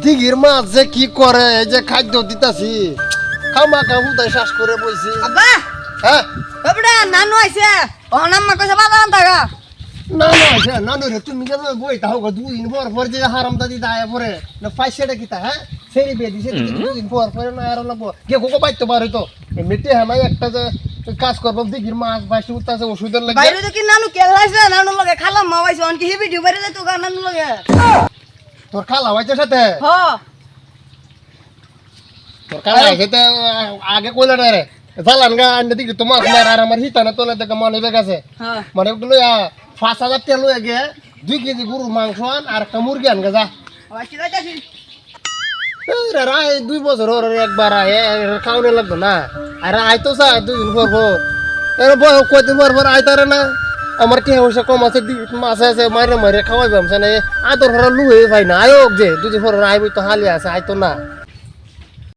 দিঘির মাছ যে কি করে এই যে খাদ্য দিতাছি খামা খাবু তাই শ্বাস করে বইছি। আব্বা হ্যাঁ এবড়া নানু আইছে অনাম্মা কইছে বাজান টাকা না না আচ্ছা না রে তুমি কেন বই তাও দুদিন পর যে হারাম দাদি দায় পরে না পয়সাটা কিতা হ্যাঁ সেই বেদি সে দুদিন পর না আর লাগবো কে কোকো বাইতে পারে তো এমনিতে হামাই একটা যে কাজ করব দিঘির মাছ বাইছে উঠতাছে ওষুধের লাগে বাইরে দেখি নানু কেলাইছে নানু লগে খালাম মা বাইছে অনকি হেবি ডিবারে যাইতো গা নানু লগে তোর খালা বাইছে সাথে হ তোর খালা বাইছে আগে কইলা রে জালান গা আন্ডে দিকে তোমার মার আর আমার হিতানা তোলে দেখে মনে বেগাছে হ্যাঁ মানে ওগুলো ৫,০০০ টাকা লয়ে গে 2 কেজি গরুর মাংস আন আর একটা মুরগি আন গা আইছি যাইতাছি রায় 2 বছর ওর একবার আয় খাওয়ানো লাগতো না আর আইতো চা 2 দিন পর এর বয় কয়দিন পর আইতারে না আমার টিয়া পয়সা কম আছে মাছ আছে মারে মারে খাওয়াইবাম না আদর হরা লুয়ে ভাই না আয়োগ যে 2 দিন পর আইবই তো হালি আছে আইতো না